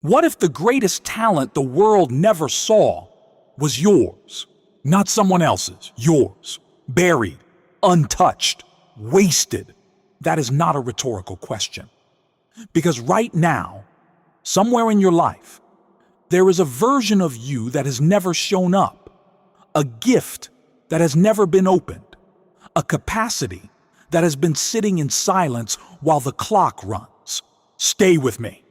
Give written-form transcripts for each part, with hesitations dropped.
What if the greatest talent the world never saw was yours? Not someone else's, yours. Buried, untouched, wasted. That is not a rhetorical question. Because right now, somewhere in your life, there is a version of you that has never shown up, a gift that has never been opened, a capacity that has been sitting in silence while the clock runs. Stay with me.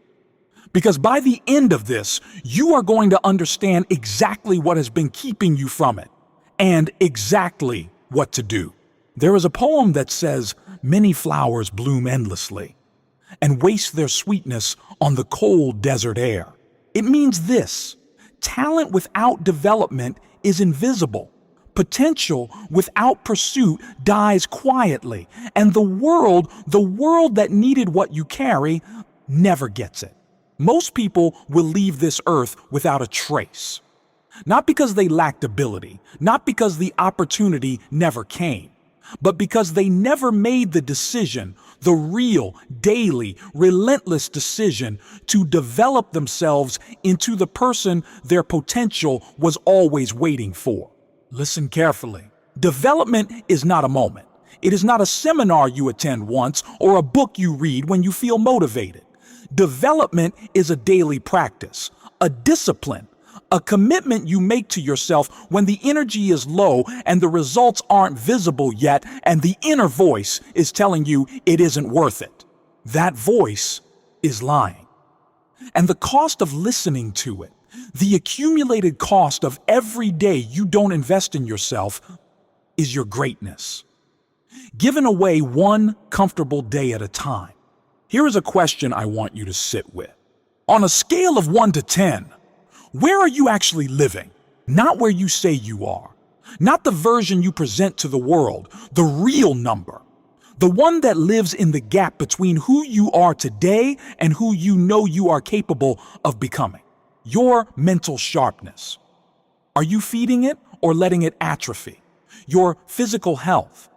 Because by the end of this, you are going to understand exactly what has been keeping you from it and exactly what to do. There is a poem that says, "Many flowers bloom endlessly and waste their sweetness on the cold desert air." It means this: talent without development is invisible. Potential without pursuit dies quietly, and the world that needed what you carry, never gets it. Most people will leave this earth without a trace. Not because they lacked ability, not because the opportunity never came, but because they never made the decision, the real, daily, relentless decision to develop themselves into the person their potential was always waiting for. Listen carefully. Development is not a moment. It is not a seminar you attend once or a book you read when you feel motivated. Development is a daily practice, a discipline, a commitment you make to yourself when the energy is low and the results aren't visible yet and the inner voice is telling you it isn't worth it. That voice is lying. And the cost of listening to it, the accumulated cost of every day you don't invest in yourself, is your greatness. Given away one comfortable day at a time. Here is a question I want you to sit with. On a scale of 1 to 10, where are you actually living? Not where you say you are. Not the version you present to the world, the real number. The one that lives in the gap between who you are today and who you know you are capable of becoming. Your mental sharpness. Are you feeding it or letting it atrophy? Your physical health.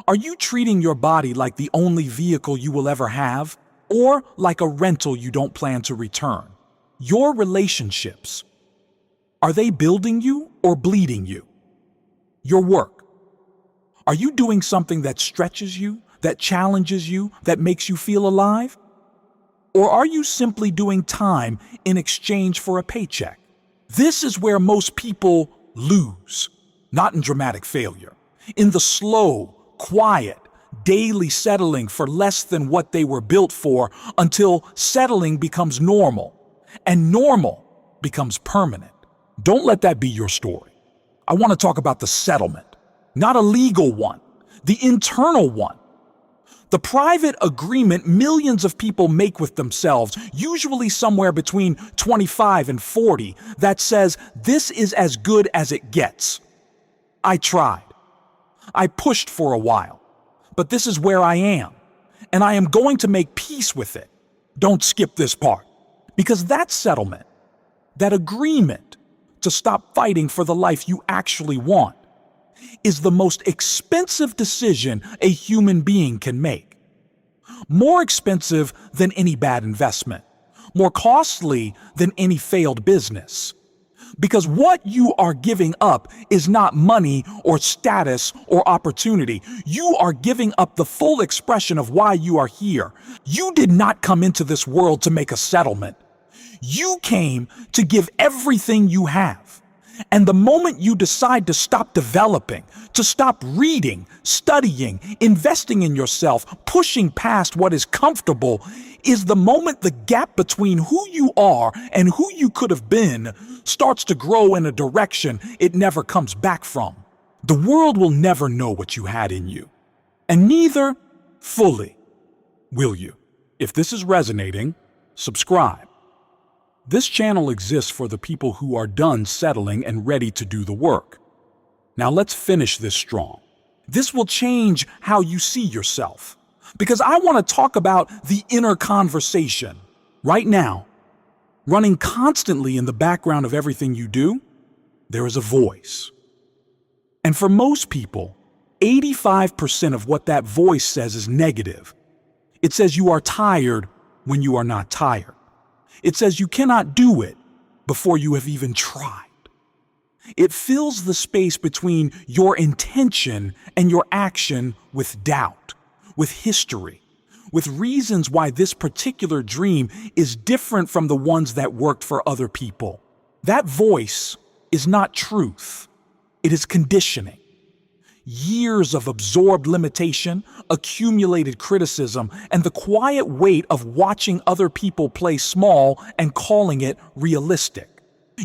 Are you treating your body like the only vehicle you will ever have, or like a rental you don't plan to return? Your relationships. Are they building you or bleeding you? Your work. Are you doing something that stretches you, that challenges you, that makes you feel alive? Or are you simply doing time in exchange for a paycheck? This is where most people lose, not in dramatic failure, in the slow, quiet, daily settling for less than what they were built for until settling becomes normal and normal becomes permanent. Don't let that be your story. I want to talk about the settlement, not a legal one, the internal one. The private agreement millions of people make with themselves, usually somewhere between 25 and 40, that says, "This is as good as it gets. I tried. I pushed for a while, but this is where I am, and I am going to make peace with it." Don't skip this part, because that settlement, that agreement to stop fighting for the life you actually want, is the most expensive decision a human being can make. More expensive than any bad investment, more costly than any failed business. Because what you are giving up is not money or status or opportunity. You are giving up the full expression of why you are here. You did not come into this world to make a settlement. You came to give everything you have. And the moment you decide to stop developing, to stop reading, studying, investing in yourself, pushing past what is comfortable, is the moment the gap between who you are and who you could have been starts to grow in a direction it never comes back from. The world will never know what you had in you, and neither, fully, will you. If this is resonating, subscribe. This channel exists for the people who are done settling and ready to do the work. Now let's finish this strong. This will change how you see yourself, because I want to talk about the inner conversation. Right now, running constantly in the background of everything you do, there is a voice. And for most people, 85% of what that voice says is negative. It says you are tired when you are not tired. It says you cannot do it before you have even tried. It fills the space between your intention and your action with doubt, with history, with reasons why this particular dream is different from the ones that worked for other people. That voice is not truth. It is conditioning. Years of absorbed limitation, accumulated criticism, and the quiet weight of watching other people play small and calling it realistic.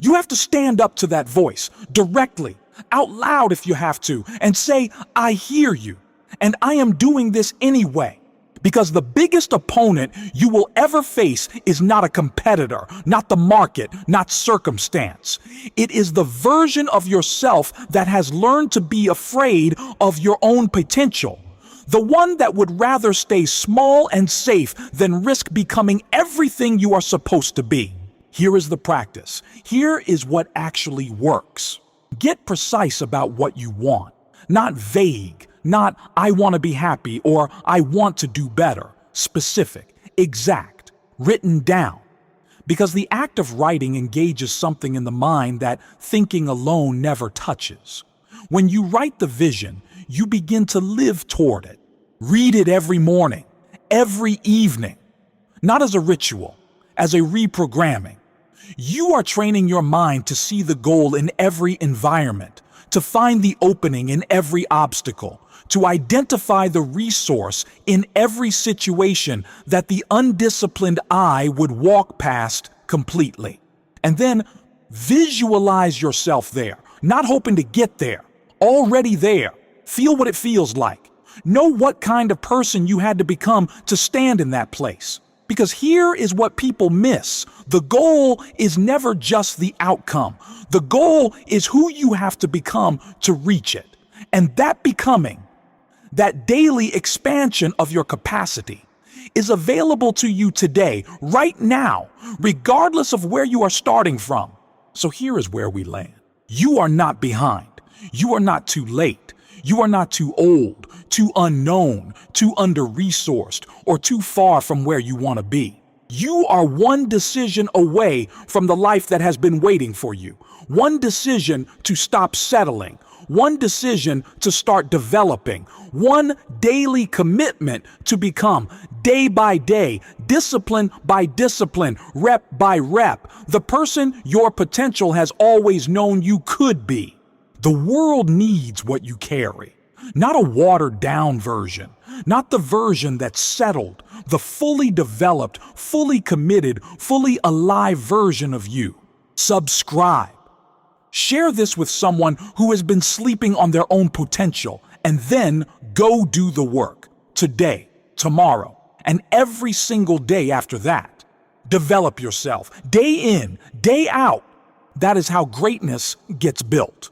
You have to stand up to that voice directly, out loud if you have to, and say, I hear you, and I am doing this anyway. Because the biggest opponent you will ever face is not a competitor, not the market, not circumstance. It is the version of yourself that has learned to be afraid of your own potential. The one that would rather stay small and safe than risk becoming everything you are supposed to be. Here is the practice. Here is what actually works. Get precise about what you want, not vague. Not, I want to be happy or I want to do better. Specific, exact, written down. Because the act of writing engages something in the mind that thinking alone never touches. When you write the vision, you begin to live toward it. Read it every morning, every evening. Not as a ritual, as a reprogramming. You are training your mind to see the goal in every environment, to find the opening in every obstacle, to identify the resource in every situation that the undisciplined eye would walk past completely. And then visualize yourself there, not hoping to get there, already there. Feel what it feels like. Know what kind of person you had to become to stand in that place. Because here is what people miss. The goal is never just the outcome. The goal is who you have to become to reach it. And that becoming, that daily expansion of your capacity, is available to you today, right now, regardless of where you are starting from. So here is where we land. You are not behind. You are not too late. You are not too old, too unknown, too under-resourced, or too far from where you want to be. You are one decision away from the life that has been waiting for you. One decision to stop settling. One decision to start developing. One daily commitment to become, day by day, discipline by discipline, rep by rep, the person your potential has always known you could be. The world needs what you carry, not a watered-down version, not the version that's settled, the fully developed, fully committed, fully alive version of you. Subscribe. Share this with someone who has been sleeping on their own potential, and then go do the work. Today, tomorrow, and every single day after that. Develop yourself, day in, day out. That is how greatness gets built.